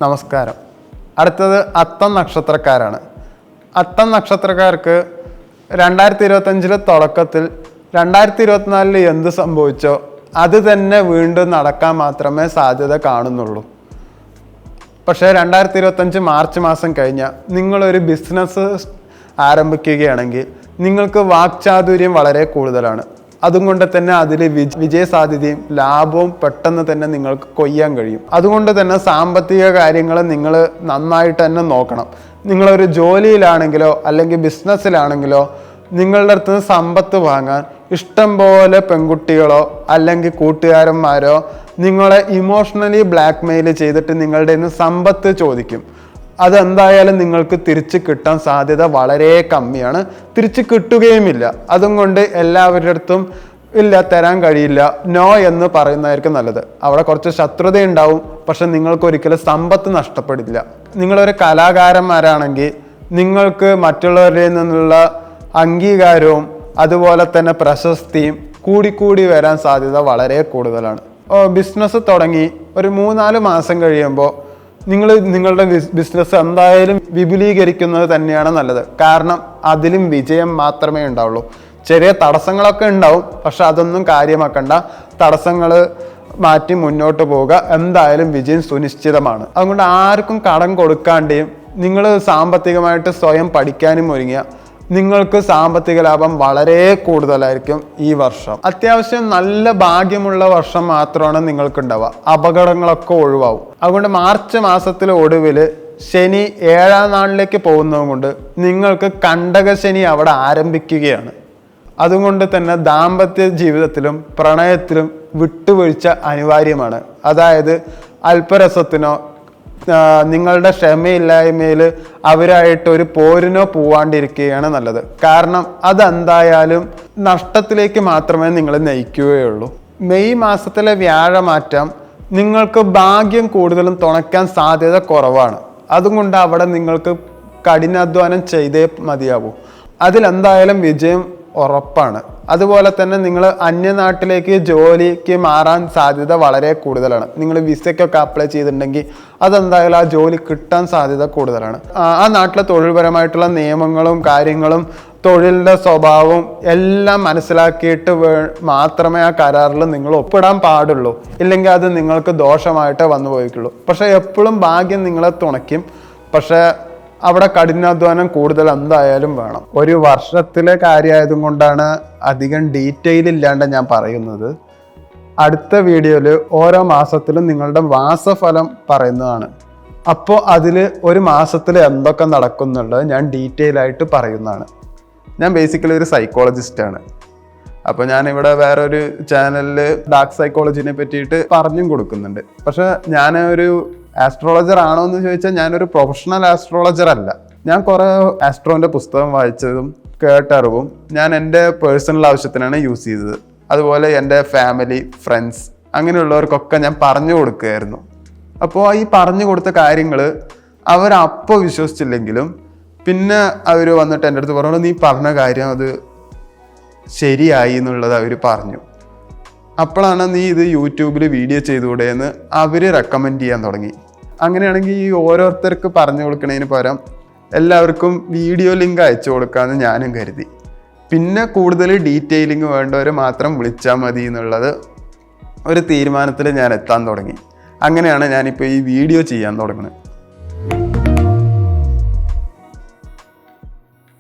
നമസ്കാരം. അടുത്തത് അത്തം നക്ഷത്രക്കാരാണ്. അത്തം നക്ഷത്രക്കാർക്ക് 2025 തുടക്കത്തിൽ 2024 എന്ത് സംഭവിച്ചോ അത് തന്നെ വീണ്ടും നടക്കാൻ മാത്രമേ സാധ്യത കാണുന്നുള്ളൂ. പക്ഷേ 2025 മാർച്ച് മാസം കഴിഞ്ഞാൽ നിങ്ങളൊരു ബിസിനസ് ആരംഭിക്കുകയാണെങ്കിൽ നിങ്ങൾക്ക് വാക്ചാതുര്യം വളരെ കൂടുതലാണ്. അതുകൊണ്ട് തന്നെ അതിൽ വിജയ സാധ്യതയും ലാഭവും പെട്ടെന്ന് തന്നെ നിങ്ങൾക്ക് കൊയ്യാൻ കഴിയും. അതുകൊണ്ട് തന്നെ സാമ്പത്തിക കാര്യങ്ങൾ നിങ്ങൾ നന്നായിട്ട് തന്നെ നോക്കണം. നിങ്ങളൊരു ജോലിയിലാണെങ്കിലോ അല്ലെങ്കിൽ ബിസിനസ്സിലാണെങ്കിലോ നിങ്ങളുടെ അടുത്ത് നിന്ന് സമ്പത്ത് വാങ്ങാൻ ഇഷ്ടം പോലെ പെൺകുട്ടികളോ അല്ലെങ്കിൽ കൂട്ടുകാരന്മാരോ നിങ്ങളെ ഇമോഷണലി ബ്ലാക്ക്മെയിൽ ചെയ്തിട്ട് നിങ്ങളുടെ നിന്ന് സമ്പത്ത് ചോദിക്കും. അതെന്തായാലും നിങ്ങൾക്ക് തിരിച്ച് കിട്ടാൻ സാധ്യത വളരെ കമ്മിയാണ്, തിരിച്ച് കിട്ടുകയുമില്ല. അതുകൊണ്ട് എല്ലാവരുടെ അടുത്തും ഇല്ല, തരാൻ കഴിയില്ല, നോ എന്ന് പറയുന്നതായിരിക്കും നല്ലത്. അവിടെ കുറച്ച് ശത്രുതയുണ്ടാവും, പക്ഷെ നിങ്ങൾക്ക് ഒരിക്കലും സമ്പത്ത് നഷ്ടപ്പെടില്ല. നിങ്ങളൊരു കലാകാരന്മാരാണെങ്കിൽ നിങ്ങൾക്ക് മറ്റുള്ളവരിൽ നിന്നുള്ള അംഗീകാരവും അതുപോലെ തന്നെ പ്രശസ്തിയും കൂടിക്കൂടി വരാൻ സാധ്യത വളരെ കൂടുതലാണ്. ബിസിനസ് തുടങ്ങി ഒരു 3-4 മാസം കഴിയുമ്പോൾ നിങ്ങളുടെ ബിസിനസ് എന്തായാലും വിപുലീകരിക്കുന്നത് തന്നെയാണ് നല്ലത്. കാരണം അതിലും വിജയം മാത്രമേ ഉണ്ടാവുള്ളൂ. ചെറിയ തടസ്സങ്ങളൊക്കെ ഉണ്ടാവും, പക്ഷെ അതൊന്നും കാര്യമാക്കണ്ട. തടസ്സങ്ങൾ മാറ്റി മുന്നോട്ട് പോവുക, എന്തായാലും വിജയം സുനിശ്ചിതമാണ്. അതുകൊണ്ട് ആർക്കും കടം കൊടുക്കാണ്ടെയും നിങ്ങൾ സാമ്പത്തികമായിട്ട് സ്വയം പഠിക്കാനും ഒരുങ്ങിയ നിങ്ങൾക്ക് സാമ്പത്തിക ലാഭം വളരെ കൂടുതലായിരിക്കും ഈ വർഷം. അത്യാവശ്യം നല്ല ഭാഗ്യമുള്ള വർഷം മാത്രമാണ് നിങ്ങൾക്ക് ഉണ്ടാവുക. അപകടങ്ങളൊക്കെ ഒഴിവാകും. അതുകൊണ്ട് മാർച്ച് മാസത്തിലെ ഒടുവിൽ ശനി 7ാം നാളിലേക്ക് പോകുന്നത് കൊണ്ട് നിങ്ങൾക്ക് കണ്ടകശനി അവിടെ ആരംഭിക്കുകയാണ്. അതുകൊണ്ട് തന്നെ ദാമ്പത്യ ജീവിതത്തിലും പ്രണയത്തിലും വിട്ടുവീഴ്ച അനിവാര്യമാണ്. അതായത് അല്പരസത്തിനോ നിങ്ങളുടെ ക്ഷമയില്ലായ്മയിൽ അവരായിട്ട് ഒരു പോരിനോ പോവാണ്ടിരിക്കുകയാണ് നല്ലത്. കാരണം അതെന്തായാലും നഷ്ടത്തിലേക്ക് മാത്രമേ നിങ്ങൾ നയിക്കുകയുള്ളൂ. മെയ് മാസത്തിലെ വ്യാഴമാറ്റം നിങ്ങൾക്ക് ഭാഗ്യം കൂടുതലും തുണയ്ക്കാൻ സാധ്യത കുറവാണ്. അതുകൊണ്ട് അവിടെ നിങ്ങൾക്ക് കഠിനാധ്വാനം ചെയ്തേ മതിയാവൂ. അതിലെന്തായാലും വിജയം ഉറപ്പാണ്. അതുപോലെ തന്നെ നിങ്ങൾ അന്യനാട്ടിലേക്ക് ജോലിക്ക് മാറാൻ സാധ്യത വളരെ കൂടുതലാണ്. നിങ്ങൾ വിസയ്ക്കൊക്കെ അപ്ലൈ ചെയ്തിട്ടുണ്ടെങ്കിൽ അതെന്തായാലും ആ ജോലി കിട്ടാൻ സാധ്യത കൂടുതലാണ്. ആ നാട്ടിലെ തൊഴിൽപരമായിട്ടുള്ള നിയമങ്ങളും കാര്യങ്ങളും തൊഴിലിൻ്റെ സ്വഭാവവും എല്ലാം മനസ്സിലാക്കിയിട്ട് മാത്രമേ ആ കരാറിൽ നിങ്ങൾ ഒപ്പിടാൻ പാടുള്ളൂ. ഇല്ലെങ്കിൽ അത് നിങ്ങൾക്ക് ദോഷമായിട്ടേ വന്നു പോയിട്ടുള്ളൂ. പക്ഷേ എപ്പോഴും ഭാഗ്യം നിങ്ങളെ തുണയ്ക്കും. പക്ഷേ അവിടെ കഠിനാധ്വാനം കൂടുതൽ എന്തായാലും വേണം. ഒരു വർഷത്തിലെ കാര്യമായതും കൊണ്ടാണ് അധികം ഡീറ്റെയിൽ ഇല്ലാണ്ട് ഞാൻ പറയുന്നത്. അടുത്ത വീഡിയോയിൽ ഓരോ മാസത്തിലും നിങ്ങളുടെ മാസഫലം പറയുന്നതാണ്. അപ്പോൾ അതിൽ ഒരു മാസത്തിൽ എന്തൊക്കെ നടക്കുന്നുള്ളത് ഞാൻ ഡീറ്റെയിൽ ആയിട്ട് പറയുന്നതാണ്. ഞാൻ ബേസിക്കലി ഒരു സൈക്കോളജിസ്റ്റാണ്. അപ്പോൾ ഞാനിവിടെ വേറൊരു ചാനലിൽ ഡാർക്ക് സൈക്കോളജിനെ പറ്റിയിട്ട് പറഞ്ഞും കൊടുക്കുന്നുണ്ട്. പക്ഷെ ഞാൻ ഒരു ആസ്ട്രോളജർ ആണോ എന്ന് ചോദിച്ചാൽ ഞാനൊരു പ്രൊഫഷണൽ ആസ്ട്രോളജർ അല്ല. ഞാൻ കുറേ ആസ്ട്രോൻ്റെ പുസ്തകം വായിച്ചതും കേട്ടറിവും ഞാൻ എൻ്റെ പേഴ്സണൽ ആവശ്യത്തിനാണ് യൂസ് ചെയ്തത്. അതുപോലെ എൻ്റെ ഫാമിലി, ഫ്രണ്ട്സ് അങ്ങനെയുള്ളവർക്കൊക്കെ ഞാൻ പറഞ്ഞു കൊടുക്കുകയായിരുന്നു. അപ്പോൾ ഈ പറഞ്ഞു കൊടുത്ത കാര്യങ്ങൾ അവരപ്പോൾ വിശ്വസിച്ചില്ലെങ്കിലും പിന്നെ അവർ വന്നിട്ട് എൻ്റെ അടുത്ത് പറഞ്ഞു, നീ പറഞ്ഞ കാര്യം അത് ശരിയായി എന്നുള്ളത് അവർ പറഞ്ഞു. അപ്പോഴാണ് നീ ഇത് യൂട്യൂബിൽ വീഡിയോ ചെയ്തുകൂടെ എന്ന് അവർ റെക്കമെൻഡ് ചെയ്യാൻ തുടങ്ങി. അങ്ങനെയാണെങ്കിൽ ഈ ഓരോരുത്തർക്ക് പറഞ്ഞു കൊടുക്കുന്നതിന് പകരം എല്ലാവർക്കും വീഡിയോ ലിങ്ക് അയച്ചു കൊടുക്കാമെന്ന് ഞാനും കരുതി. പിന്നെ കൂടുതൽ ഡീറ്റെയിലിംഗ് വേണ്ടവർ മാത്രം വിളിച്ചാൽ മതി എന്നുള്ളത് ഒരു തീരുമാനത്തിൽ ഞാൻ എത്താൻ തുടങ്ങി. അങ്ങനെയാണ് ഞാനിപ്പോൾ ഈ വീഡിയോ ചെയ്യാൻ തുടങ്ങുന്നത്.